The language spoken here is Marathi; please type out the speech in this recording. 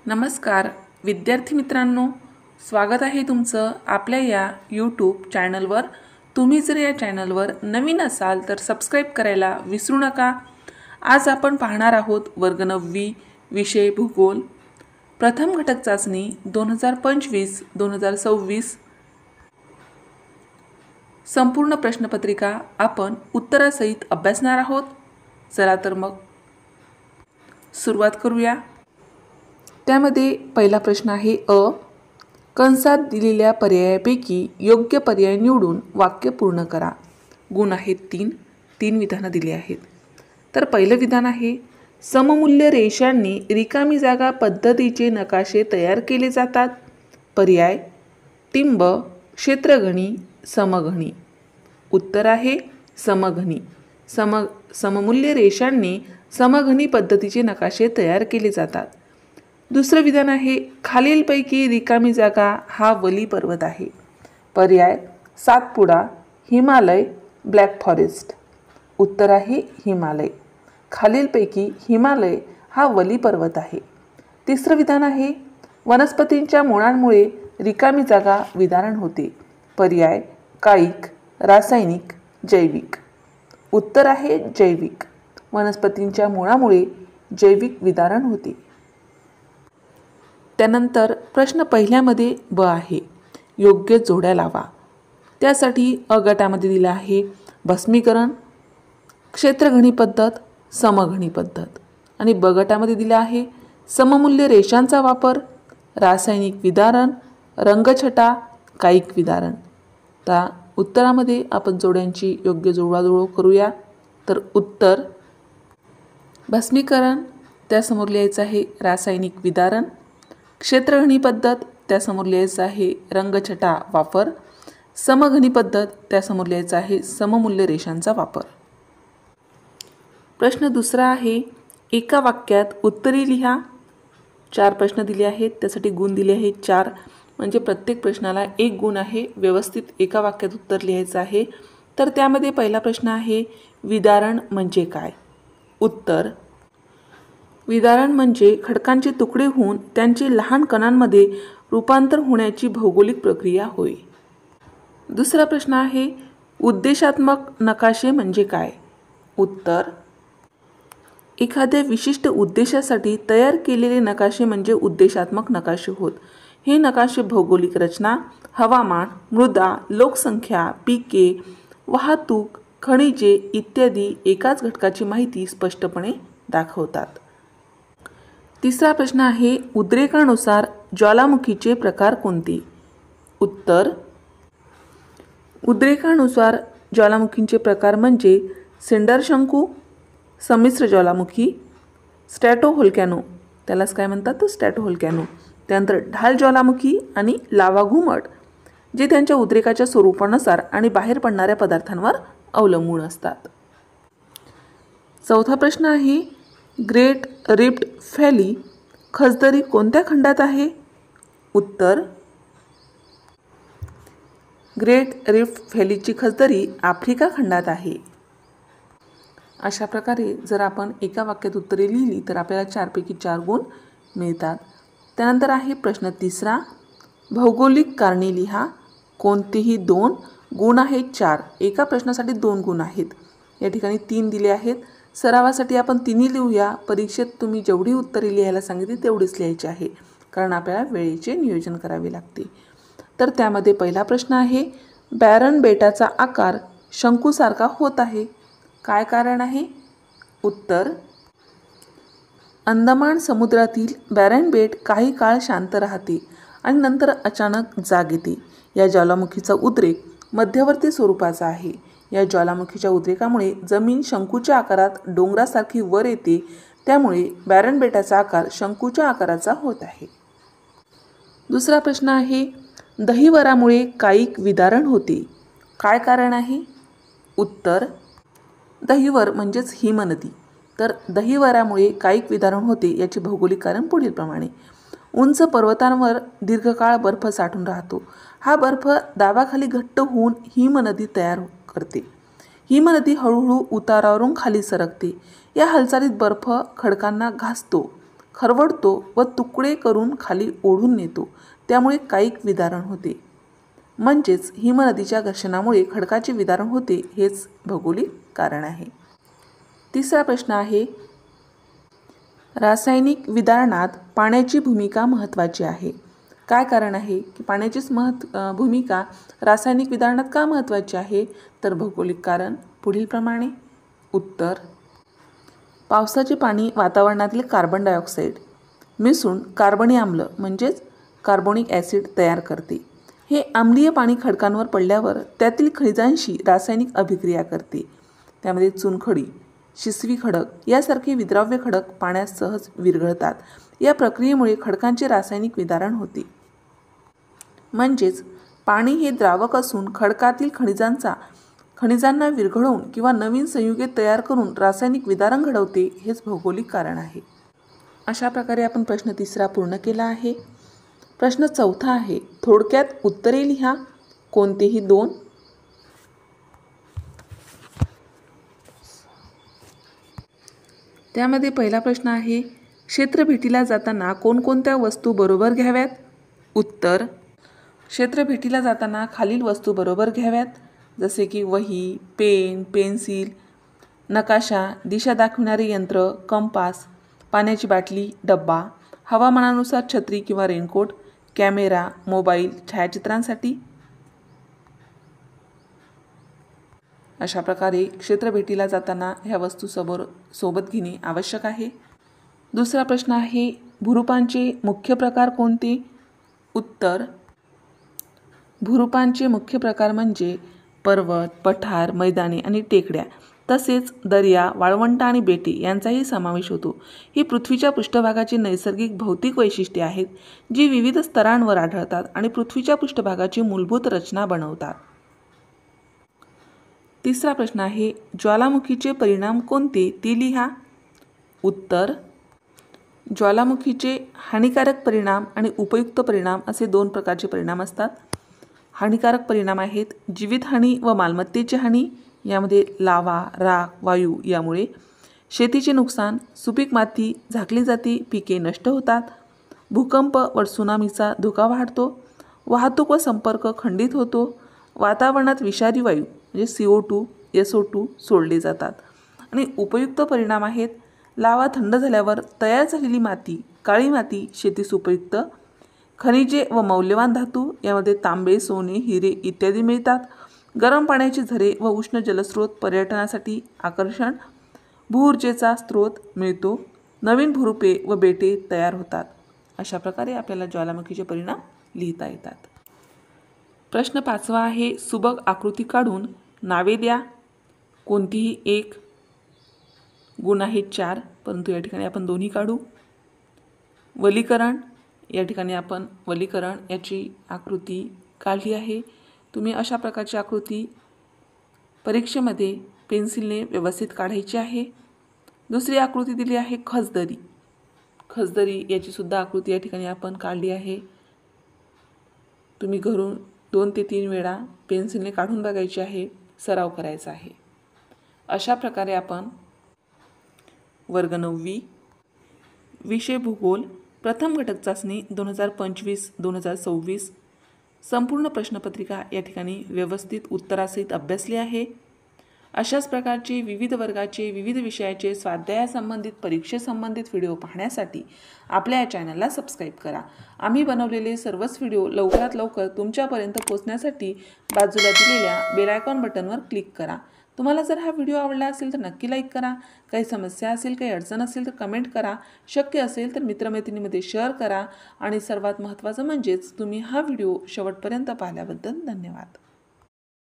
नमस्कार विद्यार्थी मित्रांनो, स्वागत आहे तुमचं आपल्या या यूट्यूब चॅनलवर। तुम्ही जर या चॅनलवर नवीन असाल तर सबस्क्राइब करायला विसरू नका। आज आपण पाहणार आहोत वर्ग 9वी विषय भूगोल प्रथम घटक चाचणी 2025-2026 संपूर्ण प्रश्नपत्रिका आपण उत्तरासहित अभ्यासणार आहोत। चला तर मग सुरुवात करूया। त्यामध्ये पहिला प्रश्न आहे कंसात दिलेल्या पर्यायापैकी योग्य पर्याय निवडून वाक्य पूर्ण करा। गुण आहेत तीन विधानं दिली आहेत। तर पहिलं विधान आहे सममूल्य रेषांनी रिकामी जागा पद्धतीचे नकाशे तयार केले जातात। पर्याय टिंब, क्षेत्रगणी, समघनी। उत्तर आहे समघनी। सममूल्य रेषांनी समघनी पद्धतीचे नकाशे तयार केले जातात। दुसरं विधान आहे खालीलपैकी रिकामी जागा हा वली पर्वत आहे। पर्याय सातपुडा, हिमालय, ब्लॅक फॉरेस्ट। उत्तर आहे हिमालय। खालीलपैकी हिमालय हा वली पर्वत आहे। तिसरं विधान आहे वनस्पतींच्या मुळांमुळे रिकामी जागा विदारण होते। पर्याय कायिक, रासायनिक, जैविक। उत्तर आहे जैविक। वनस्पतींच्या मुळामुळे जैविक विदारण होते। त्यानंतर प्रश्न पहिल्यामध्ये ब आहे योग्य जोड्या लावा। त्यासाठी अ गटामध्ये दिला आहे भस्मीकरण, क्षेत्रगणी पद्धत, समघनी पद्धत आणि ब गटामध्ये दिला आहे सममूल्य रेषांचा वापर, रासायनिक विदारण, रंगछटा, कायिक विदारण। त्या उत्तरामध्ये आपण जोड्यांची योग्य जुळवाजुळव करूया। तर उत्तर भस्मीकरण, त्यासमोर लिहायचं आहे रासायनिक विदारण, क्षेत्रगणी पद्धत, त्यासमोर लिहायचं आहे रंगछटा वापर, समघनी पद्धत, त्यासमोर लिहायचं आहे सममूल्य रेषांचा वापर। प्रश्न दुसरा आहे एका वाक्यात उत्तरे लिहा। 4 प्रश्न दिले आहेत, त्यासाठी गुण दिले आहेत 4, म्हणजे प्रत्येक प्रश्नाला 1 गुण आहे। व्यवस्थित एका वाक्यात उत्तर लिहायचं आहे। तर त्यामध्ये पहिला प्रश्न आहे विदारण म्हणजे काय? उत्तर विदारण म्हणजे खडकांचे तुकडे होऊन त्यांचे लहान कणांमध्ये रूपांतर होण्याची भौगोलिक प्रक्रिया होय। दुसरा प्रश्न आहे उद्देशात्मक नकाशे म्हणजे काय? उत्तर एखाद्या विशिष्ट उद्देशासाठी तयार केलेले नकाशे म्हणजे उद्देशात्मक नकाशे होत। हे नकाशे भौगोलिक रचना, हवामान, मृदा, लोकसंख्या, पिके, वाहतूक, खनिजे इत्यादी एकाच घटकाची माहिती स्पष्टपणे दाखवतात। तिसरा प्रश्न आहे उद्रेकानुसार ज्वालामुखीचे प्रकार कोणते? उत्तर उद्रेकानुसार ज्वालामुखींचे प्रकार म्हणजे सिंडर शंकू, संमिश्र ज्वालामुखी, स्ट्रॅटोव्होल्कॅनो, त्यालाच काय म्हणतात स्ट्रॅटोव्होल्कॅनो, त्यानंतर ढाल ज्वालामुखी आणि लावा घुमट, जे त्यांच्या उद्रेकाच्या स्वरूपानुसार आणि बाहेर पडणाऱ्या पदार्थांवर अवलंबून असतात। चौथा प्रश्न आहे ग्रेट रिफ्ट व्हॅली खचदरी कोणत्या खंडात आहे? उत्तर ग्रेट रिफ्ट व्हॅलीची खचदरी आफ्रिका खंडात आहे। अशा प्रकारे जर आपण एका वाक्यात उत्तरे लिहिली तर आपल्याला 4 पैकी 4 गुण मिळतात। त्यानंतर आहे प्रश्न तिसरा भौगोलिक कारणे लिहा। कोणतेही 2 गुण आहेत 4, एका प्रश्नासाठी 2 गुण आहेत। या ठिकाणी 3 दिले आहेत। सरावासाठी आपण 3 लिहूया। परीक्षेत तुम्ही जेवढी उत्तरे लिहायला सांगितली तेवढीच लिहायची आहे, कारण आपल्याला वेळेचे नियोजन करावे लागते। तर त्यामध्ये पहिला प्रश्न आहे बॅरन बेटाचा आकार शंकूसारखा होत आहे, काय कारण आहे? उत्तर अंदमान समुद्रातील बॅरन बेट काही काळ शांत राहते आणि नंतर अचानक जाग येते। या ज्वालामुखीचा उद्रेक मध्यवर्ती स्वरूपाचा आहे। या ज्वालामुखीच्या उद्रेकामुळे जमीन शंकूच्या आकारात डोंगरासारखी वर येते, त्यामुळे बॅरन बेटाचा आकार शंकूच्या आकाराचा होत आहे। दुसरा प्रश्न आहे दहिवरामुळे कायिक विदारण होते, काय कारण आहे? उत्तर दहिवर म्हणजेच हिमनदी। तर दहिवरामुळे कायिक विदारण होते याचे भौगोलिक कारण पुढीलप्रमाणे उंच पर्वतांवर दीर्घकाळ बर्फ साठून राहतो। हा बर्फ दाबाखाली घट्ट होऊन हिमनदी तयार करते। हिमनदी हळूहळू उतारावरून खाली सरकते। या हालचालीत बर्फ खडकांना घासतो खरवडतो व तुकडे करून खाली ओढून नेतो, त्यामुळे कायिक विदारण होते. म्हणजेच हिमनदीच्या घर्षणामुळे खडकाचे विदारण होते, हेच भौगोलिक कारण आहे. तिसरा प्रश्न आहे, रासायनिक विदारणात पाण्याची भूमिका महत्त्वाची आहे. काय कारण आहे की पाण्याचीच भूमिका रासायनिक विदारणात का महत्त्वाची आहे? तर भौगोलिक कारण पुढीलप्रमाणे. उत्तर, पावसाचे पाणी वातावरणातील कार्बन डायऑक्साईड मिसळून कार्बनी आम्ल म्हणजेच कार्बोनिक ॲसिड तयार करते. हे आम्लीय पाणी खडकांवर पडल्यावर त्यातील खनिजांशी रासायनिक अभिक्रिया करते. त्यामध्ये चुनखडी, शिसवी खडक यासारखे विद्राव्य खडक पाण्यात सहज विरघळतात. या प्रक्रियेमुळे खडकांचे रासायनिक विदारण होते. म्हणजेच पाणी हे द्रावक असून खडकातील खनिजांना विरघळवून किंवा नवीन संयुगे तयार करून रासायनिक विदारण घडवते, हेच भौगोलिक कारण आहे. अशा प्रकारे आपण प्रश्न तिसरा पूर्ण केला आहे. प्रश्न चौथा आहे, थोडक्यात उत्तरे लिहा. कोणतेही दोन. त्यामध्ये पहिला प्रश्न आहे, क्षेत्रभेटीला जाताना कोणकोणत्या वस्तू बरोबर घ्याव्यात? उत्तर, क्षेत्रभेटीला जाताना खालील वस्तू बरोबर घ्याव्यात, जसे की वही, पेन, पेन्सिल, नकाशा, दिशा दाखविणारे यंत्र, कंपास, पाण्याची बाटली, डब्बा, हवामानानुसार छत्री किंवा रेनकोट, कॅमेरा, मोबाईल, छायाचित्रांसाठी. अशा प्रकारे क्षेत्रभेटीला जाताना ह्या वस्तू सोबत घेणे आवश्यक आहे. दुसरा प्रश्न आहे, भूरूपांचे मुख्य प्रकार कोणते? उत्तर, भूरूपांचे मुख्य प्रकार म्हणजे पर्वत, पठार, मैदाने आणि टेकड्या, तसेच दर्या, वाळवंट आणि बेटे यांचाही समावेश होतो. ही पृथ्वीच्या पृष्ठभागाची नैसर्गिक भौतिक वैशिष्ट्ये आहेत, जी विविध स्तरांवर आढळतात आणि पृथ्वीच्या पृष्ठभागाची मूलभूत रचना बनवतात. तिसरा प्रश्न आहे, ज्वालामुखीचे परिणाम कोणते ते लिहा. उत्तर, ज्वालामुखीचे हानिकारक परिणाम आणि उपयुक्त परिणाम असे दोन प्रकारचे परिणाम असतात. हानिकारक परिणाम आहेत जीवितहानी व मालमत्तेची हानी, यामध्ये लावा, राख, वायू यामुळे शेतीचे नुकसान, सुपीक माती झाकली जाते, पिके नष्ट होतात, भूकंप व त्सुनामीचा धोका वाढतो, वाहतूक व संपर्क खंडित होतो, वातावरणात विषारी वायू म्हणजे CO2, SO2 सोडले जातात. आणि उपयुक्त परिणाम आहेत लावा थंड झाल्यावर तयार झालेली माती, काळी माती शेतीस उपयुक्त, खनिजे व मौल्यवान धातू, यामध्ये तांबे, सोने, हिरे इत्यादी मिळतात, गरम पाण्याचे झरे व उष्ण जलस्रोत पर्यटनासाठी आकर्षण, भूऊर्जेचा स्रोत मिळतो, नवीन भूरूपे व बेटे तयार होतात. अशा प्रकारे आपल्याला ज्वालामुखीचे परिणाम लिहिता येतात. प्रश्न पाचवा आहे, सुबक आकृती काढून नावे द्या. कोणतीही एक. गुण आहेत 4, परंतु या ठिकाणी आपण दोन्ही काढू. वलीकरण, या ठिकाणी आपण वलीकरण याची आकृती काढली आहे. तुम्ही अशा प्रकारची आकृती परीक्षेमध्ये पेन्सिलने व्यवस्थित काढायची आहे. दुसरी आकृती दिली आहे खचदरी. खचदरी याची सुद्धा आकृती या ठिकाणी आपण काढली आहे. तुम्ही घरून 2 ते 3 वेळा पेन्सिलने काढून बघायची आहे, सराव करायचा आहे. अशा प्रकारे आपण वर्ग 9वी विषय भूगोल प्रथम घटक चाचणी 2025-2026 संपूर्ण प्रश्नपत्रिका या ठिकाणी व्यवस्थित उत्तरासहित अभ्यासली आहे. अशाच प्रकारचे विविध वर्गाचे विविध विषयाचे स्वाध्यायासंबंधित परीक्षेसंबंधित व्हिडिओ पाहण्यासाठी आपल्या या चॅनलला सबस्क्राईब करा. आम्ही बनवलेले सर्वच व्हिडिओ लवकरात लवकर तुमच्यापर्यंत पोहोचण्यासाठी बाजूला दिलेल्या बेल आयकॉन बटनवर क्लिक करा. तुम्हाला जर हा व्हिडिओ आवडला असेल तर नक्की लाईक करा. काही समस्या असेल, काही अडचण असेल तर कमेंट करा. शक्य असेल तर मित्रमैत्रिणींमध्ये शेअर करा. आणि सर्वात महत्त्वाचं म्हणजेच तुम्ही हा व्हिडिओ शेवटपर्यंत पाहिल्याबद्दल धन्यवाद.